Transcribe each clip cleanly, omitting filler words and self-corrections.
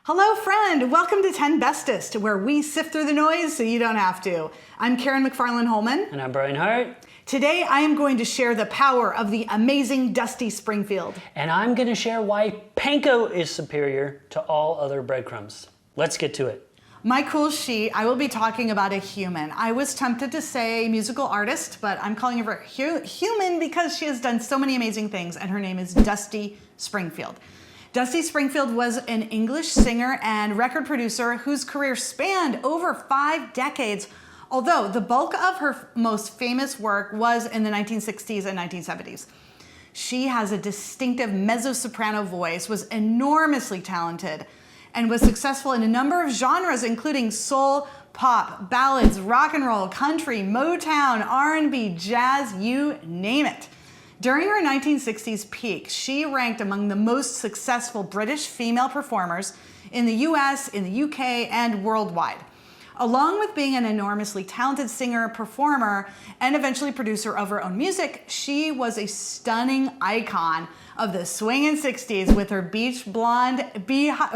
Hello, friend. Welcome to 10 Bestest, where we sift through the noise so you don't have to. I'm Karen McFarland-Holman. And I'm Brian Hart. Today, I am going to share the power of the amazing Dusty Springfield. And I'm going to share why panko is superior to all other breadcrumbs. Let's get to it. My cool sheet, I will be talking about a human. I was tempted to say musical artist, but I'm calling her human because she has done so many amazing things, and her name is Dusty Springfield. Dusty Springfield was an English singer and record producer whose career spanned over 5 decades, although the bulk of her most famous work was in the 1960s and 1970s. She has a distinctive mezzo-soprano voice, was enormously talented, and was successful in a number of genres, including soul, pop, ballads, rock and roll, country, Motown, R&B, jazz, you name it. During her 1960s peak, she ranked among the most successful British female performers in the US, in the UK, and worldwide. Along with being an enormously talented singer, performer, and eventually producer of her own music, she was a stunning icon of the swinging 60s with her bleach blonde beehive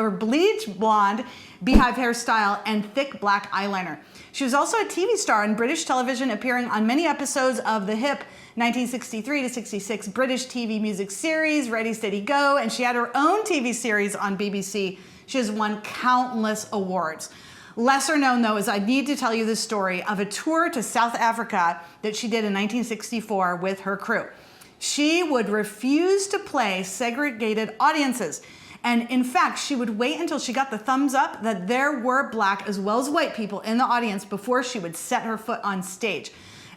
hairstyle and thick black eyeliner. She was also a TV star in British television, appearing on many episodes of the hip 1963 to 66 British TV music series, Ready, Steady, Go, and she had her own TV series on BBC. She has won countless awards. Lesser known, though, is I need to tell you the story of a tour to South Africa that she did in 1964 with her crew. She would refuse to play segregated audiences. And in fact, she would wait until she got the thumbs up that there were black as well as white people in the audience before she would set her foot on stage.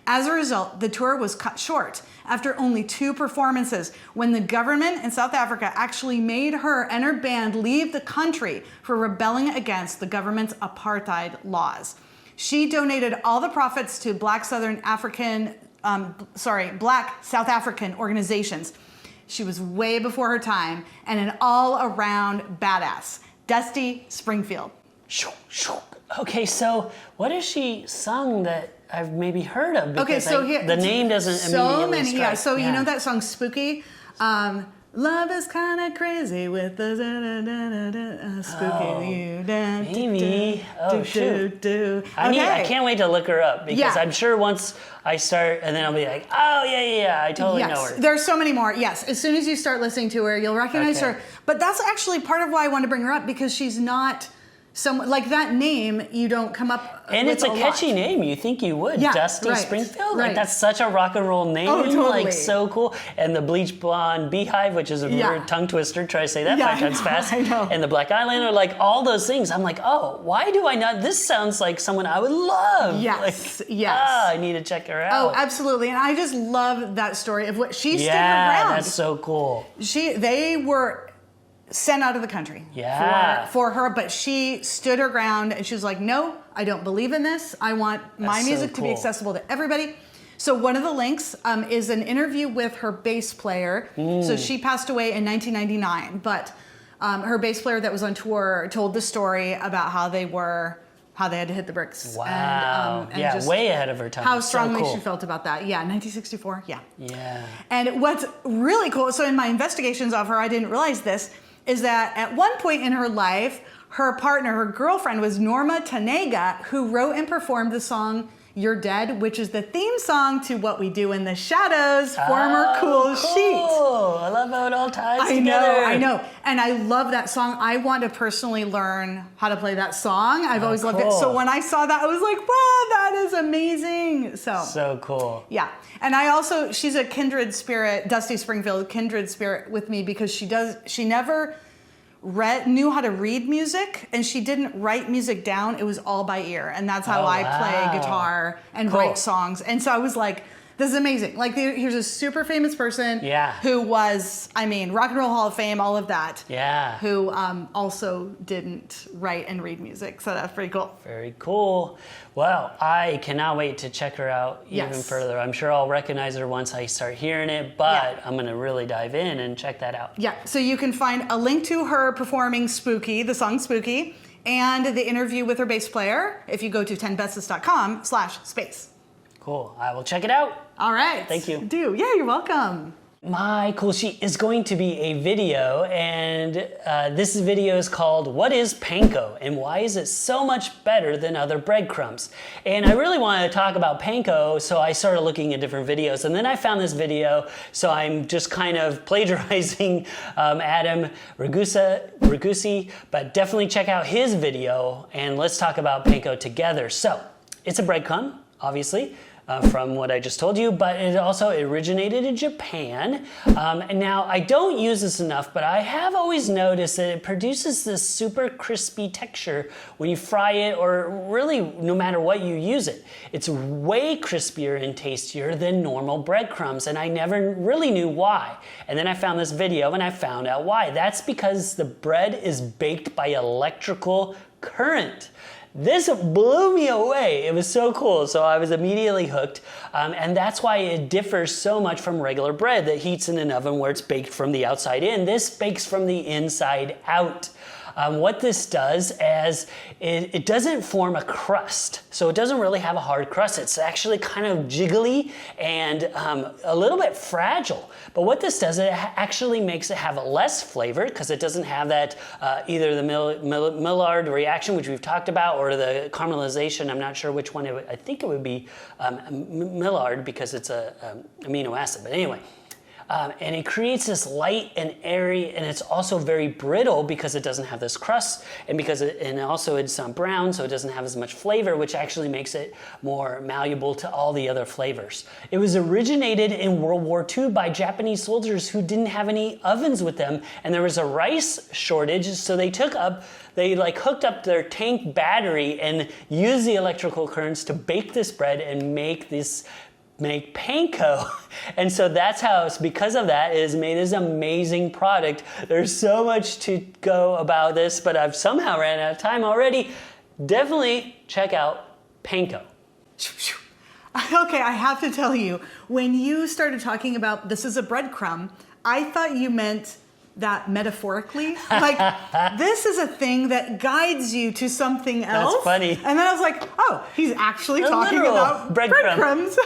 As a result, the tour was cut short after only 2 performances when the government in South Africa actually made her and her band leave the country for rebelling against the government's apartheid laws. She donated all the profits to black South African organizations. She was way before her time and an all-around badass. Dusty Springfield. Okay, so what has she sung that I've maybe heard of? Because okay, so the name doesn't immediately strike. Yeah, so you know that song Spooky? Love is kind of crazy with the spooky. Maybe. Oh, shoot. I can't wait to look her up because I'm sure once I start, and then I'll be like, oh, yeah, I totally know her. There's so many more. Yes, as soon as you start listening to her, you'll recognize her. But that's actually part of why I want to bring her up, because she's not someone like that name. You don't come up and with it's a catchy name. You think you would. Dusty Springfield? Right. Like, that's such a rock and roll name. Oh, totally. Like, so cool. And the bleach blonde beehive, which is a weird tongue twister. Try to say that 5 times fast. I know. And the black eyeliner, like all those things. I'm like, oh, why do I not? This sounds like someone I would love. Yes, like, yes. I need to check her out. Oh, absolutely. And I just love that story of what she stood her Yeah, ground. that's so cool. They were sent out of the country for her, but she stood her ground and she was like, no, I don't believe in this. I want my music to be accessible to everybody. So one of the links is an interview with her bass player. So she passed away in 1999, but her bass player that was on tour told the story about how they had to hit the bricks. Wow. And yeah, just way ahead of her time. How strongly so cool. she felt about that. Yeah, 1964, yeah. Yeah. And what's really cool, so in my investigations of her, I didn't realize this, is that at one point in her life, her partner, her girlfriend, was Norma Tanega, who wrote and performed the song You're Dead, which is the theme song to What We Do in the Shadows, former Cool Sheet. I love how it all ties together. I know. And I love that song. I want to personally learn how to play that song. I've always loved it. So when I saw that, I was like, wow, that is amazing. So cool. Yeah. And she's a kindred spirit, Dusty Springfield, kindred spirit with me, because she never knew how to read music, and she didn't write music down. It was all by ear. And that's how I play guitar and write songs. And so I was like, this is amazing. Like, here's a super famous person who was, Rock and Roll Hall of Fame, all of that. Yeah. Who also didn't write and read music. So that's pretty cool. Very cool. Well, I cannot wait to check her out even further. I'm sure I'll recognize her once I start hearing it, but I'm going to really dive in and check that out. Yeah. So you can find a link to her performing Spooky, the song Spooky, and the interview with her bass player if you go to 10bestest.com/space. Cool. I will check it out. All right. Thank you. Yeah, you're welcome. My cool sheet is going to be a video, and this video is called What is Panko and Why is it so much better than other breadcrumbs? And I really wanted to talk about panko, so I started looking at different videos, and then I found this video, so I'm just kind of plagiarizing Adam Ragusi, but definitely check out his video and let's talk about panko together. So it's a breadcrumb, obviously. From what I just told you, but it also originated in Japan. And now I don't use this enough, but I have always noticed that it produces this super crispy texture when you fry it, or really no matter what you use it. It's way crispier and tastier than normal breadcrumbs, and I never really knew why. And then I found this video and I found out why. That's because the bread is baked by electrical current. This blew me away. It was so cool. So I was immediately hooked. And that's why it differs so much from regular bread that heats in an oven where it's baked from the outside in. This bakes from the inside out. What this does is it doesn't form a crust. So it doesn't really have a hard crust. It's actually kind of jiggly and a little bit fragile. But what this does, it actually makes it have less flavor because it doesn't have that either the Maillard reaction, which we've talked about, or the caramelization. I'm not sure which one it would. I think it would be Maillard because it's a amino acid. But anyway. And it creates this light and airy, and it's also very brittle because it doesn't have this crust, and and also it's brown, so it doesn't have as much flavor, which actually makes it more malleable to all the other flavors. It was originated in World War II by Japanese soldiers who didn't have any ovens with them, and there was a rice shortage, so they hooked up their tank battery and used the electrical currents to bake this bread and make panko. And so that's how, because of that, it has made this amazing product. There's so much to go about this, but I've somehow ran out of time already. Definitely check out panko. Okay, I have to tell you, when you started talking about this is a breadcrumb, I thought you meant that metaphorically. Like, this is a thing that guides you to something else. That's funny. And then I was like, oh, he's actually talking about breadcrumbs.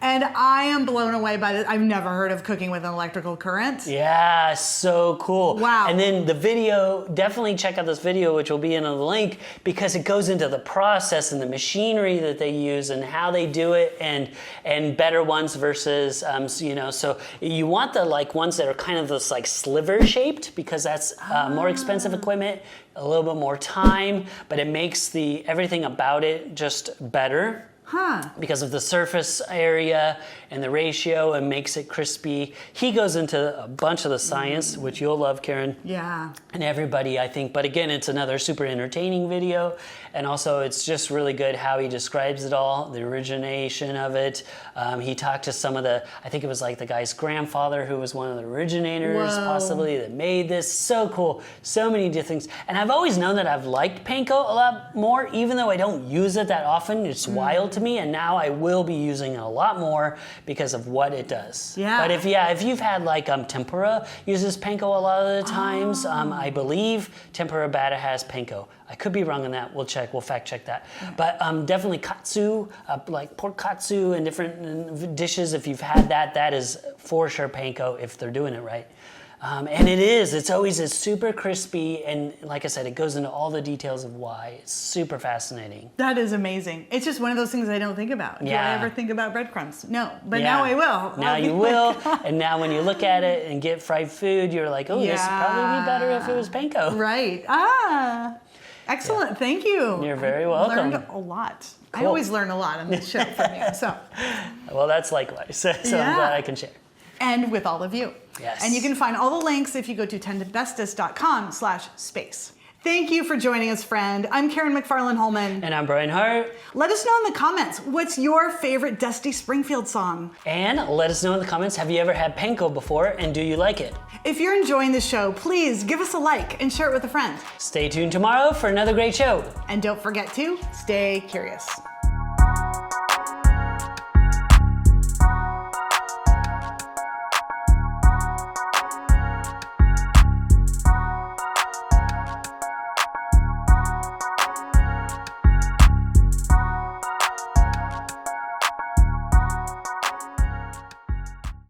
And I am blown away by this. I've never heard of cooking with an electrical current. Yeah, so cool. Wow. And then the video, definitely check out this video, which will be in the link, because it goes into the process and the machinery that they use and how they do it, and better ones versus, so you want the ones that are kind of this sliver shaped, because that's more expensive equipment, a little bit more time, but it makes everything about it just better. Because of the surface area and the ratio, and makes it crispy. He goes into a bunch of the science, which you'll love, Karen. Yeah. And everybody, I think. But again, it's another super entertaining video. And also, it's just really good how he describes it all, the origination of it. He talked to some of I think it was the guy's grandfather, who was one of the originators, possibly, that made this. So cool. So many different things. And I've always known that I've liked panko a lot more, even though I don't use it that often. It's wild to me, and now I will be using it a lot more because of what it does. Yeah. But if you've had tempura uses panko a lot of the times. I believe tempura bata has panko. I could be wrong on that. We'll fact check that. Yeah. But definitely katsu, like pork katsu and different dishes. If you've had that is for sure panko if they're doing it right. And it's always super crispy, and like I said, it goes into all the details of why. It's super fascinating. That is amazing. It's just one of those things I don't think about. Yeah. Do I ever think about breadcrumbs? No, but now I will. Now you will, and now when you look at it and get fried food, you're like, oh, this would probably be better if it was panko. Right. Excellent. Yeah. Thank you. You're very welcome. Learned a lot. Cool. I always learn a lot on this show from you. So. Well, that's likewise. So I'm glad I can share. And with all of you. Yes. And you can find all the links if you go to bestest.com/space. Thank you for joining us, friend. I'm Karen McFarland-Holman. And I'm Brian Hart. Let us know in the comments, what's your favorite Dusty Springfield song? And let us know in the comments, have you ever had panko before, and do you like it? If you're enjoying the show, please give us a like and share it with a friend. Stay tuned tomorrow for another great show. And don't forget to stay curious.